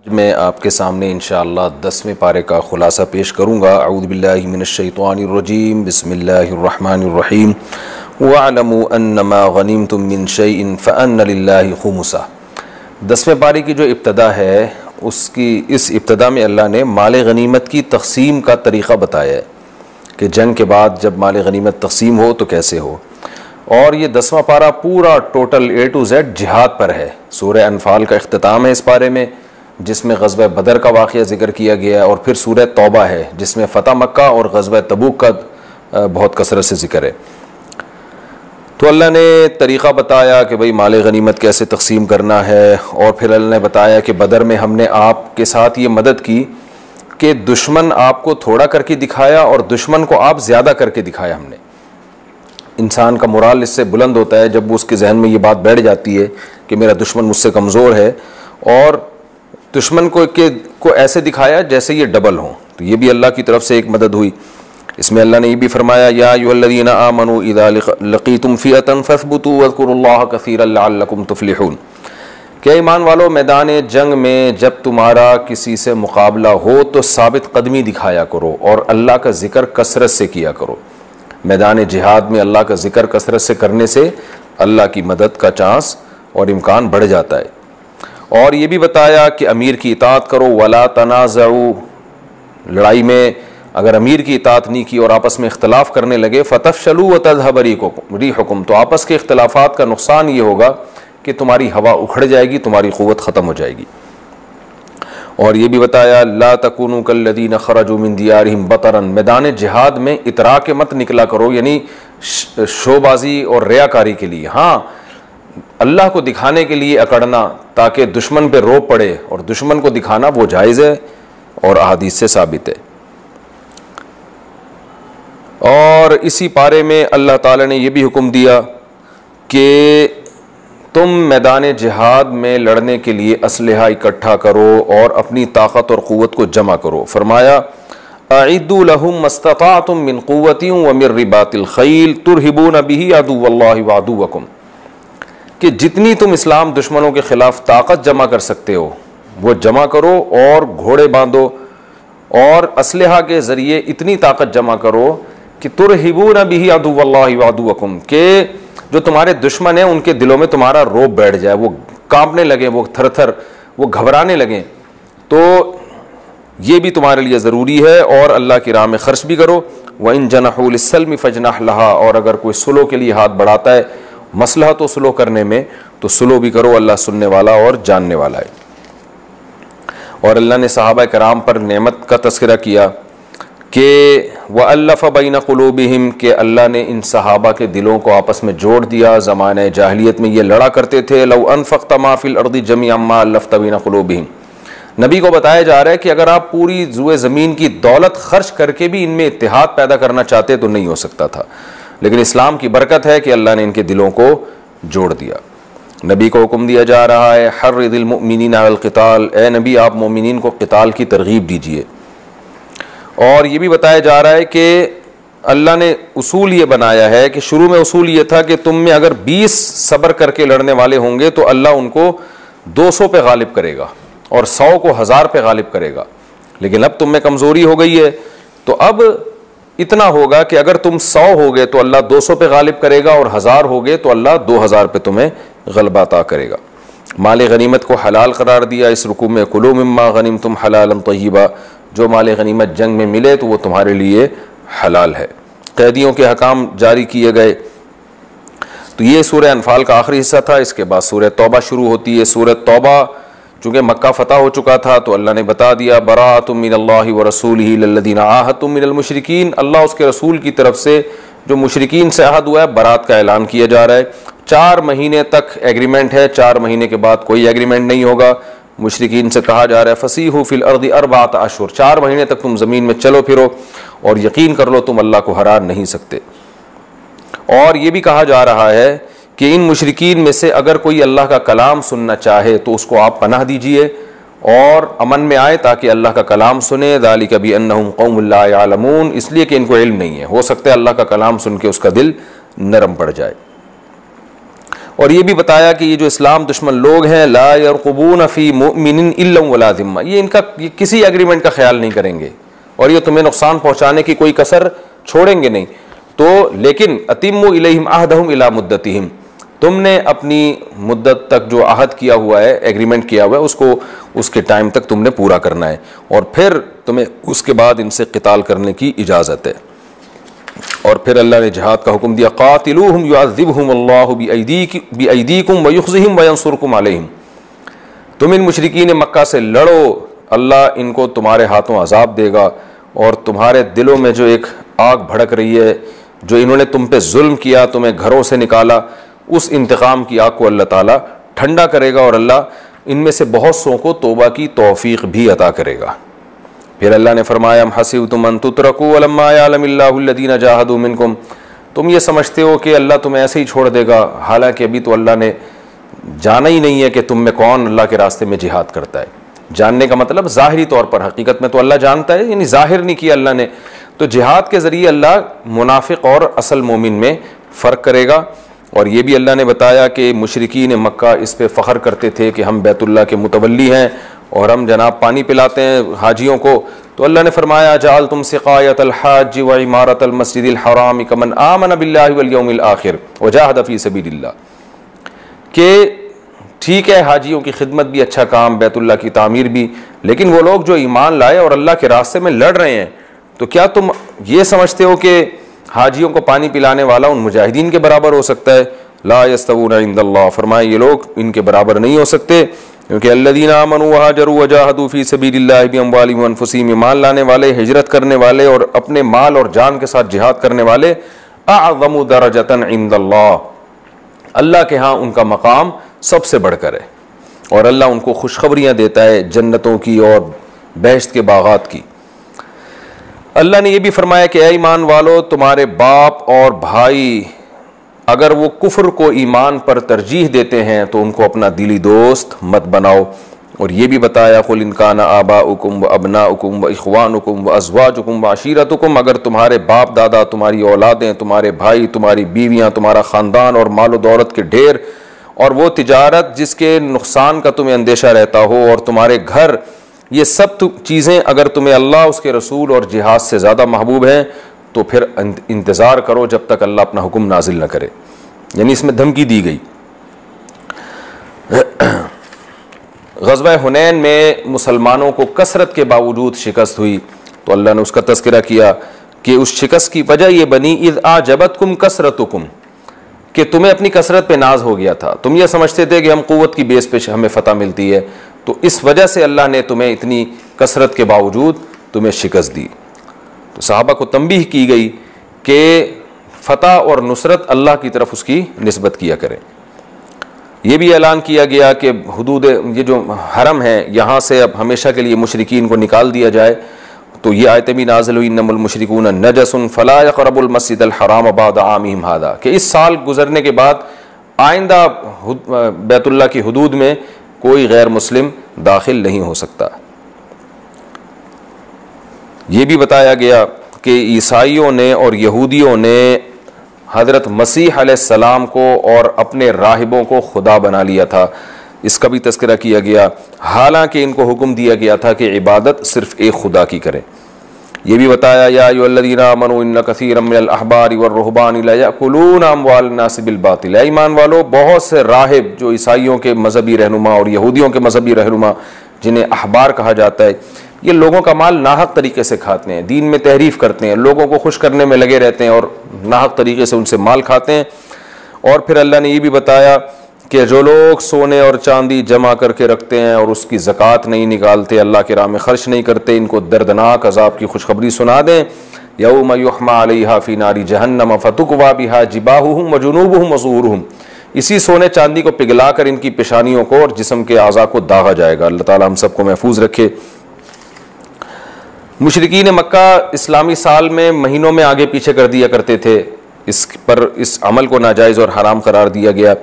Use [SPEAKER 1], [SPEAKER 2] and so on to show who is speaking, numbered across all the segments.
[SPEAKER 1] मैं आपके सामने इंशाअल्लाह 10वें पारे का ख़ुलासा पेश करूँगा। अऊज़ु बिल्लाहि मिनश्शैतानिर रजीम, बिस्मिल्लाहिर रहमानिर रहीम। वअलमू अन्नमा गनिमतुम मिन शैइन फ़अन्न लिल्लाहि खुमुसा। 10वें पारे की जो इब्तदा है उसकी इस इब्तदा में अल्लाह ने माल गनीमत की तक़सीम का तरीक़ा बताया है कि जंग के बाद जब माल गनीमत तक़सीम हो तो कैसे हो। और ये 10वां पारा पूरा टोटल A to Z जिहाद पर है। सूरह अनफाल का इख्तिताम है इस पारे में, जिसमें ग़ज़वा बदर का वाक़या ज़िक्र किया गया है, और फिर सूरह तौबा है जिसमें फ़तह मक्का और ग़ज़वा तबूक का बहुत कसरत से ज़िक्र है। तो अल्लाह ने तरीक़ा बताया कि भाई माल गनीमत कैसे तक़सीम करना है, और फिर अल्लाह ने बताया कि बदर में हमने आपके साथ ये मदद की कि दुश्मन आपको थोड़ा करके दिखाया और दुश्मन को आप ज़्यादा करके दिखाया हमने। इंसान का मोराल इससे बुलंद होता है जब वो उसके जहन में ये बात बैठ जाती है कि मेरा दुश्मन मुझसे कमज़ोर है, और दुश्मन को ऐसे दिखाया जैसे ये डबल हो। तो ये भी अल्लाह की तरफ से एक मदद हुई। इसमें अल्लाह ने ये भी फरमाया, या अय्युहल्लज़ीना आमनू इज़ा लक़ीतुम फ़िअतन फ़स्बुतू वज़्कुरुल्लाह कसीरन लअल्लकुम तुफ़्लिहून। क्या ईमान वालो, मैदान जंग में जब तुम्हारा किसी से मुकाबला हो तो साबित कदमी दिखाया करो और अल्लाह का ज़िक्र कसरत से किया करो। मैदान जिहाद में अल्लाह का ज़िक्र कसरत से करने से अल्लाह की मदद का चांस और इम्कान बढ़ जाता है। और ये भी बताया कि अमीर की इताअत करो, वला तनाज़ऊ। लड़ाई में अगर अमीर की इताअत नहीं की और आपस में इख्तलाफ करने लगे, फ़तफ़शलू व तज़हब रिहुकुम, तो आपस के इख्तलाफात का नुकसान ये होगा कि तुम्हारी हवा उखड़ जाएगी, तुम्हारी क़ुव्वत ख़त्म हो जाएगी। और ये भी बताया, ला तकूनू कल्लज़ीना ख़रजू मिन दियारिहिम बतरन, मैदान जिहाद में इतरा के मत निकला करो, यानी शोबाजी और रियाकारी के लिए। हाँ, अल्लाह को दिखाने के लिए अकड़ना ताकि दुश्मन पे रोब पड़े, और दुश्मन को दिखाना वो जायज़ है और अहादीस से साबित है। और इसी पारे में अल्लाह ताला ने यह भी हुक्म दिया कि तुम मैदान जिहाद में लड़ने के लिए असलहा इकट्ठा करो और अपनी ताकत और क़ुव्वत को जमा करो। फरमाया, अइद्दू लहुम मस्तताअतुम मिन क़ुव्वतिन व मिन रिबातिल ख़ैल तुरहिबून बिही अदुव्वल्लाहि व अदुव्वकुम, कि जितनी तुम इस्लाम दुश्मनों के ख़िलाफ़ ताकत जमा कर सकते हो वो जमा करो, और घोड़े बांधो और असलहा के ज़रिए इतनी ताकत जमा करो कि तुरहिबून बिही अदुव्वल्लाहि व अदुव्वकुम, के जो तुम्हारे दुश्मन हैं उनके दिलों में तुम्हारा रोब बैठ जाए, वो कांपने लगे, वो थर थर वो घबराने लगें। तो ये भी तुम्हारे लिए ज़रूरी है। और अल्लाह की राह में ख़र्च भी करो। व इन जनहू लिस्सल्म फजनह लहा, और अगर कोई सुलह के लिए हाथ बढ़ाता है, मसलह तो सुलह करने में, तो सुलह भी करो, अल्लाह सुनने वाला और जानने वाला है। और अल्लाह ने सहाबा कराम पर नेमत का तज़किरा किया कि वअल्लफ़ बैन क़ुलूबिहिम, के अल्लाह ने इन सहाबा के दिलों को आपस में जोड़ दिया। ज़माने जाहिलियत में ये लड़ा करते थे। लौ अनफ़क़्त मा फ़िल अर्दि जमीअन मा अल्लफ़्त बैन क़ुलूबिहिम, नबी को बताया जा रहा है कि अगर आप पूरी जुए ज़मीन की दौलत खर्च करके भी इनमें इत्तेहाद पैदा करना चाहते तो नहीं हो सकता था, लेकिन इस्लाम की बरकत है कि अल्लाह ने इनके दिलों को जोड़ दिया। नबी को हुक्म दिया जा रहा है, हर्रिदिल मुमिनीना अलल क़िताल, ए नबी आप मोमिनीन को क़िताल की तरगीब दीजिए। और ये भी बताया जा रहा है कि अल्लाह ने उसूल ये बनाया है कि शुरू में उसूल ये था कि तुम में अगर 20 सब्र करके लड़ने वाले होंगे तो अल्लाह उनको 200 पे गालिब करेगा और 100 को 1000 पे गालिब करेगा। लेकिन अब तुम में कमज़ोरी हो गई है, तो अब इतना होगा कि अगर तुम 100 हो गए तो अल्लाह 200 पे गालिब करेगा, और 1000 हो गए तो अल्लाह 2000 पे तुम्हें गलबा अता करेगा। माल गनीमत को हलाल करार दिया इस रुकू में, कुलू मिम्मा गनिमतुम हलालन तय्यबा, जो माल गनीमत जंग में मिले तो वो तुम्हारे लिए हलाल है। कैदियों के हकाम जारी किए गए। तो ये सूरह अनफाल का आखिरी हिस्सा था। इसके बाद सूरह तौबा शुरू होती है। सूरह तौबा चूँकि मक्का फ़तह हो चुका था तो अल्लाह ने बता दिया, बराअतुम मिनल्लाहि व रसूलिही लल्लज़ीना आहदतुम मिनल मुशरिकीन, अल्लाह उसके रसूल की तरफ से जो मुशरिकीन से अहद हुआ है बरात का ऐलान किया जा रहा है। 4 महीने तक एग्रीमेंट है, 4 महीने के बाद कोई एग्रीमेंट नहीं होगा। मुशरिकीन से कहा जा रहा है, फसीहू फिल अर्दि अर्बात अशहुर, 4 महीने तक तुम ज़मीन में चलो फिरो और यकीन कर लो तुम अल्लाह को हरा नहीं सकते। और ये भी कहा जा रहा है कि इन मुशरिकीन में से अगर कोई अल्लाह का कलाम सुनना चाहे तो उसको आप पनाह दीजिए और अमन में आए ताकि अल्लाह का कलाम सुने। ज़ालिका बिअन्नहुम क़ौमुन ला यअलमून, इसलिए कि इनको इल्म नहीं है। हो सकता है अल्लाह का कलाम सुन के उसका दिल नरम पड़ जाए। और ये भी बताया कि ये जो इस्लाम दुश्मन लोग हैं, ला यरक़ुबून फ़ी मुमिनिन इल्ला वला ज़िम्मा, ये किसी एग्रीमेंट का ख्याल नहीं करेंगे और ये तुम्हें नुकसान पहुंचाने की कोई कसर छोड़ेंगे नहीं। तो लेकिन अतिम्मु इलैहिम अहदहुम इला मुद्दतिहिम, तुमने अपनी मुद्दत तक जो अहद किया हुआ है, एग्रीमेंट किया हुआ है, उसको उसके टाइम तक तुमने पूरा करना है और फिर तुम्हें उसके बाद इनसे क़िताल करने की इजाज़त है। और फिर अल्लाह ने जिहाद का हुक्म दिया, क़ातिलूहुम युअज़्ज़िबहुमुल्लाहु बिअयदीकुम व युख़ज़िहिम व यंसुरकुम अलैहिम, तुम इन मुशरिकीन मक्का से लड़ो, अल्लाह इनको तुम्हारे हाथों अजाब देगा और तुम्हारे दिलों में जो एक आग भड़क रही है, जो इन्होंने तुम पे जुल्म किया, तुम्हें घरों से निकाला, उस इंतकाम की आग को अल्लाह ताला ठंडा करेगा और अल्लाह इनमें से बहुत सौ को तौबा की तौफीक भी अता करेगा। फिर अल्लाह ने फरमाया, हसिबतुम अन तुतरकू वलम्मा यअलमिल्लाहु अल्लज़ीना जाहदू मिनकुम, तुम ये समझते हो कि अल्लाह तुम्हें ऐसे ही छोड़ देगा, हालांकि अभी तो अल्लाह ने जाना ही नहीं है कि तुम में कौन अल्लाह के रास्ते में जिहाद करता है। जानने का मतलब ज़ाहिरी तौर पर, हकीकत में तो अल्लाह जानता है, यानी ज़ाहिर नहीं किया अल्लाह ने। तो जिहाद के ज़रिए अल्लाह मुनाफिक और असल मोमिन में फ़र्क करेगा। और ये भी अल्लाह ने बताया कि मुशरिकीन मक्का इस पे फ़ख्र करते थे कि हम बैतुल्लाह के मुतवल्ली हैं और हम जनाब पानी पिलाते हैं हाजियों को। तो अल्लाह ने फरमाया, जअलतुम सिक़ायतल हज्ज व इमारतल मस्जिदिल हराम कमन आमन बिल्लाहि वल यौमिल आखिर व जाहद फ़ी सबीलिल्लाह, कि ठीक है हाजियों की खिदमत भी अच्छा काम, बैतुल्लाह की तामीर भी, लेकिन वो लोग जो ईमान लाए और अल्लाह के रास्ते में लड़ रहे हैं, तो क्या तुम ये समझते हो कि हाजियों को पानी पिलाने वाला उन मुजाहिदीन के बराबर हो सकता है? ला यस्तवूना इंदल्लाह, फरमाए ये लोग इनके बराबर नहीं हो सकते, क्योंकि अल्लज़ीना आमनू व हाजरू व जाहदू फ़ी सबीलिल्लाहि बिअम्वालिहिम व अनफुसिहिम, ईमान लाने वाले, हिजरत करने वाले और अपने माल और जान के साथ जिहाद करने वाले, अअज़मु दरजतन इंदल्लाह, अल्लाह के यहाँ उनका मकाम सबसे बढ़कर है। और अल्लाह उनको खुशखबरियाँ देता है जन्नतों की और बहश्त के बागात की। अल्लाह ने यह भी फरमाया कि ऐ ईमान वालो, तुम्हारे बाप और भाई अगर वो कुफ्र को ईमान पर तरजीह देते हैं तो उनको अपना दिली दोस्त मत बनाओ। और ये भी बताया, कुल इन काना आबाउकुम व अबनाउकुम व इख्वानुकुम व अज़वाजुकुम व अशीरतुकुम, अगर तुम्हारे बाप दादा, तुम्हारी औलादें, तुम्हारे भाई, तुम्हारी बीवियाँ, तुम्हारा ख़ानदान और मालो दौलत के ढेर, और वो तिजारत जिसके नुकसान का तुम्हें अंदेशा रहता हो, और तुम्हारे घर, ये सब चीज़ें अगर तुम्हें अल्लाह, उसके रसूल और जिहाद से ज़्यादा महबूब हैं, तो फिर इंतज़ार करो जब तक अल्लाह अपना हुक्म नाजिल न करे। यानी इसमें धमकी दी गई। ग़ज़वा हुनैन में मुसलमानों को कसरत के बावजूद शिकस्त हुई, तो अल्लाह ने उसका तज़किरा किया कि उस शिकस्त की वजह ये बनी, इज़ आजबतकुम कसरतुकुम, कि तुम्हें अपनी कसरत पे नाज हो गया था, तुम ये समझते थे कि हम क़ुव्वत की बेस पे हमें फ़तह मिलती है, तो इस वजह से अल्लाह ने तुम्हें इतनी कसरत के बावजूद तुम्हें शिकस्त दी। तो सहाबा को तंबीह की गई कि फ़तह और नुसरत अल्लाह की तरफ उसकी निस्बत किया करें। ये भी ऐलान किया गया कि हुदूद, ये जो हरम है, यहाँ से अब हमेशा के लिए मुशरिकीन को निकाल दिया जाए। तो ये आयत भी नाज़िल हुई, इन्नमल मुशरिकून नजसुन फला यक़रबुल मस्जिदल हराम बाद आमिहिम हादा, कि इस साल गुजरने के बाद आइंदा बैतुल्लाह की हुदूद में कोई गैर मुस्लिम दाखिल नहीं हो सकता। ये भी बताया गया कि ईसाइयों ने और यहूदियों ने हज़रत मसीह अलैहिस्सलाम को और अपने राहिबों को खुदा बना लिया था, इसका भी तज़किरा किया गया, हालांकि इनको हुक्म दिया गया था कि इबादत सिर्फ़ एक खुदा की करें। ये भी बताया, या अय्युहल्लज़ीना आमनू इन्न कसीरम मिनल अहबारी वर्रुहबानी ला याकुलूना अम्वालन नास बिल बातिल, ईमान वालों, बहुत से राहिब जो ईसाइयों के मजहबी रहनुमा और यहूदियों के मजहबी रहनुमा, जिन्हें अहबार कहा जाता है, ये लोगों का माल नाहक तरीके से खाते हैं, दीन में तहरीफ करते हैं, लोगों को खुश करने में लगे रहते हैं और नाहक तरीके से उनसे माल खाते हैं। और फिर अल्लाह ने ये भी बताया कि जो लोग सोने और चांदी जमा करके रखते हैं और उसकी ज़कात नहीं निकालते, अल्लाह के राह में खर्च नहीं करते, इनको दर्दनाक अज़ाब की खुशखबरी सुना दें। यौम युहमा अलैहा फी नारी जहन्नम फतुक्वा बिहा जिबाहुहुम व जुनूबुहुम व ज़ुहूरुहुम, इसी सोने चांदी को पिघला कर इनकी पेशानियों को और जिस्म के आज़ा को दागा जाएगा। अल्लाह ताला हम सबको महफूज रखे। मुशरिकीन मक्का इस्लामी साल में महीनों में आगे पीछे कर दिया करते थे, इस पर इस अमल को नाजायज़ और हराम करार दिया गया।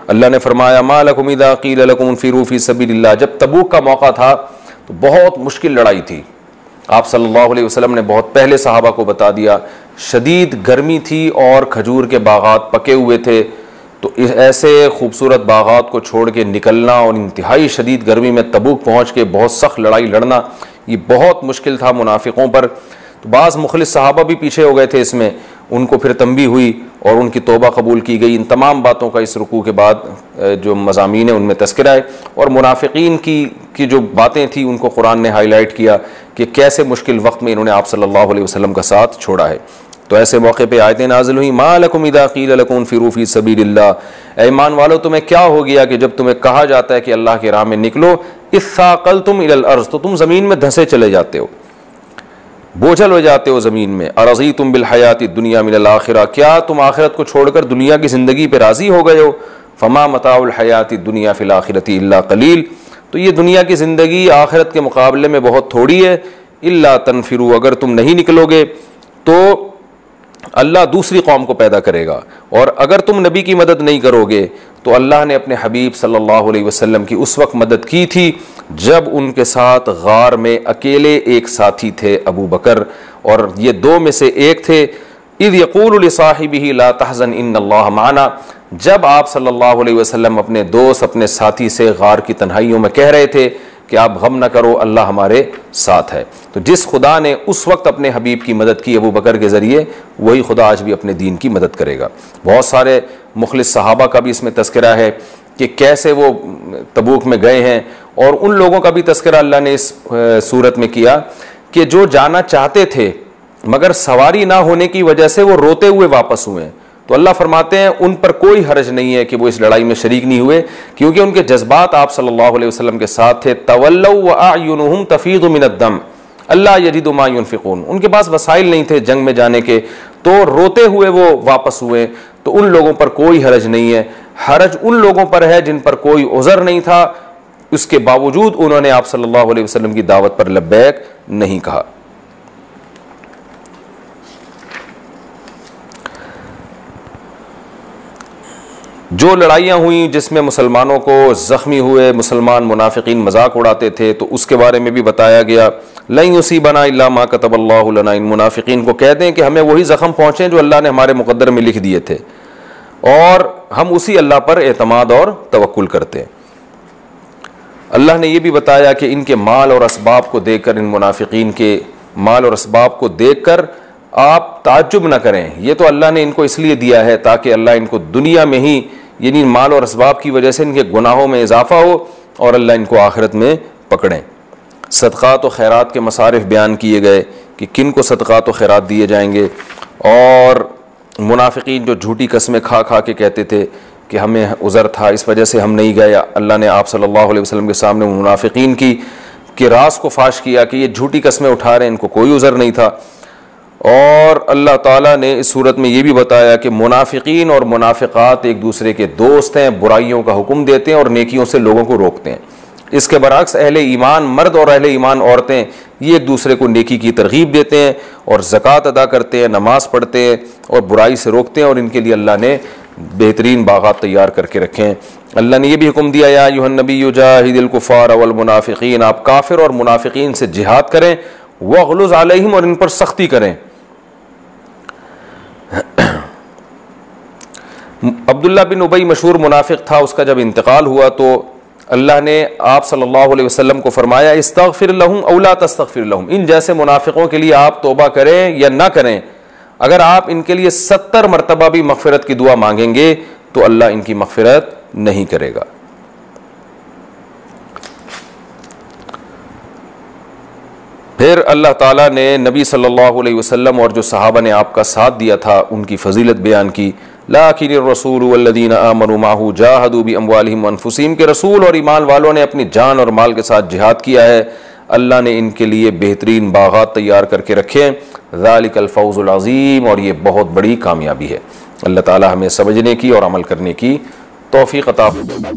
[SPEAKER 1] अल्लाह ने फरमाया, मा लकुम इज़ा क़ील लकुम इन्फ़िरू फ़ी सबीलिल्लाह, जब तबूक का मौका था तो बहुत मुश्किल लड़ाई थी। आप सल्लल्लाहु अलैहि वसल्लम ने बहुत पहले सहाबा को बता दिया, शदीद गर्मी थी और खजूर के बागात पके हुए थे, तो इस ऐसे खूबसूरत बागात को छोड़ के निकलना और इंतहाई शदीद गर्मी में तबूक पहुँच के बहुत सख्त लड़ाई लड़ना, ये बहुत मुश्किल था मुनाफिकों पर। तो बाज़ मुखलिस सहाबा भी पीछे हो गए थे इसमें, उनको फिर तंबी हुई और उनकी तौबा कबूल की गई। इन तमाम बातों का इस रुकू के बाद जो मज़ामीन है उनमें तज़किरा है, और मुनाफिकीन की जो बातें थी उनको कुरान ने हाईलाइट किया कि कैसे मुश्किल वक्त में इन्होंने आप सल्लल्लाहु अलैहि वसल्लम का साथ छोड़ा है। तो ऐसे मौके पे आयतें नाज़िल हुई, मा लकुम इज़ा क़ील लकुम इंफ़िरू फ़ी सबीलिल्लाह, ऐ ईमान वालों तुम्हें क्या हो गया कि जब तुम्हें कहा जाता है कि अल्लाह की राह में निकलो, इस्साक़लतुम इलल अर्ज़, तो तुम ज़मीन में धंसे चले जाते हो, बोझल हो जाते हो ज़मीन में। अरज़ीतुम बिल हयाति दुनिया मिनल आखिरा, क्या तुम आखिरत को छोड़कर दुनिया की ज़िंदगी पर राज़ी हो गए हो। फ़मा मताउल हयाति दुनिया फ़िल आखिरति इल्ला क़लील, तो ये दुनिया की ज़िंदगी आखिरत के मुकाबले में बहुत थोड़ी है। इल्ला तनफिरू, अगर तुम नहीं निकलोगे तो अल्लाह दूसरी कौम को पैदा करेगा, और अगर तुम नबी की मदद नहीं करोगे तो अल्लाह ने अपने हबीब सल्लल्लाहु अलैहि वसल्लम की उस वक्त मदद की थी जब उनके साथ गार में अकेले एक साथी थे, अबू बकर, और ये दो में से एक थे। इज़ यक़ूलु लिसाहिबिही ला तहज़न इन्नल्लाह माना, जब आप सल्लल्लाहु अलैहि वसल्लम अपने दोस्त अपने साथी से गार की तन्हाइयों में कह रहे थे कि आप गम न करो, अल्लाह हमारे साथ है। तो जिस खुदा ने उस वक्त अपने हबीब की मदद की अबू बकर के ज़रिए, वही खुदा आज भी अपने दीन की मदद करेगा। बहुत सारे मुखलिस सहाबा का भी इसमें तज़किरा है कि कैसे वो तबूक में गए हैं, और उन लोगों का भी तज़किरा अल्लाह ने इस सूरत में किया कि जो जाना चाहते थे मगर सवारी ना होने की वजह से वो रोते हुए वापस हुए। तो अल्लाह फरमाते हैं उन पर कोई हरज नहीं है कि वो इस लड़ाई में शरीक नहीं हुए, क्योंकि उनके जज्बात आप सल्लल्लाहु अलैहि वसल्लम के साथ थे। तवल्लौ व अयुनुहुम तफीदु मिनद्दम अल्लाह यजिदु मा युनफिकून, उनके पास वसाइल नहीं थे जंग में जाने के, तो रोते हुए वो वापस हुए। तो उन लोगों पर कोई हरज नहीं है। हरज उन लोगों पर है जिन पर कोई उज़र नहीं था, उसके बावजूद उन्होंने आप सल्लल्लाहु अलैहि वसल्लम की दावत पर लब्बैक नहीं कहा। जो लड़ाइयाँ हुई जिसमें मुसलमानों को ज़ख्मी हुए, मुसलमान मुनाफिकीन मजाक उड़ाते थे, तो उसके बारे में भी बताया गया। लन युसीबना इल्ला मा कतबल्लाहु लना, इन मुनाफिकीन को कह दें कि हमें वही ज़ख्म पहुँचे जो अल्लाह ने हमारे मुक़द्दर में लिख दिए थे, और हम उसी अल्लाह पर एतमाद और तवक्कुल करते हैं। अल्लाह ने यह भी बताया कि इनके माल और असबाब को देखकर, इन मुनाफिकीन के माल और असबाब को देखकर आप ताज्जुब न करें। ये तो अल्लाह ने इनको इसलिए दिया है ताकि अल्लाह इनको दुनिया में ही, यानी माल और असबाब की वजह से इनके गुनाहों में इजाफा हो और अल्लाह इनको आखिरत में पकड़ें। सदक़ात व खैरात के मसारिफ बयान किए गए कि किन को सदक़ात व खैरात दिए जाएंगे, और मुनाफिकीन जो झूठी कस्में खा खा के कहते थे कि हमें उज़र था इस वजह से हम नहीं गए, अल्लाह ने आप सल्लल्लाहु अलैहि वसल्लम के सामने मुनाफिकीन की राज को फाश किया कि ये झूठी कस्में उठा रहे हैं, इनको कोई उज़र नहीं था। और अल्लाह ताला ने इस सूरत में ये भी बताया कि मुनाफिकीन और मुनाफिकात एक दूसरे के दोस्त हैं, बुराइयों का हुक्म देते हैं और नेकियों से लोगों को रोकते हैं। इसके बरअक्स अहले ईमान मर्द और अहले ईमान औरतें ये एक दूसरे को नेकी की तरगीब देते हैं और ज़कात अदा करते हैं, नमाज़ पढ़ते हैं और बुराई से रोकते हैं, और इनके लिए अल्लाह ने बेहतरीन बागात तैयार करके रखे हैं। अल्लाह ने यह भी हुक्म दिया, या अय्युहन नबिय्यु जाहिदिल कुफ़ार वल मुनाफिकीन, आप काफिर और मुनाफिकीन से जिहाद करें, वग़्लुज़ अलैहिम, और इन पर सख्ती करें। अब्दुल्ला बिन उबई मशहूर मुनाफिक था, उसका जब इंतकाल हुआ तो अल्लाह ने आप सल्लल्लाहु अलैहि वसल्लम को फरमाया, इस्तग़फिर लहुम औ ला तस्तग़फिर लहुम, इन जैसे मुनाफिकों के लिए आप तौबा करें या ना करें, अगर आप इनके लिए 70 मरतबा भी मग़फ़िरत की दुआ मांगेंगे तो अल्लाह इनकी मग़फ़िरत नहीं करेगा। फिर अल्लाह ताला ने नबी सल्लल्लाहु अलैहि वसल्लम और जो सहाबा ने आपका साथ दिया था उनकी फजीलत बयान की। लाकिन रसूल वल्लज़ीना आमनू माहू जाहदू बि अम्वालिहिम व अनफुसिहिम, के रसूल और ईमान वालों ने अपनी जान और माल के साथ जिहाद किया है, अल्लाह ने इनके लिए बेहतरीन बागात तैयार करके रखे हैं। ज़ालिकल फ़ौज़ुल अज़ीम, और ये बहुत बड़ी कामयाबी है। अल्लाह ताला हमें समझने की और अमल करने की तौफ़ीक़ अता फरमाए।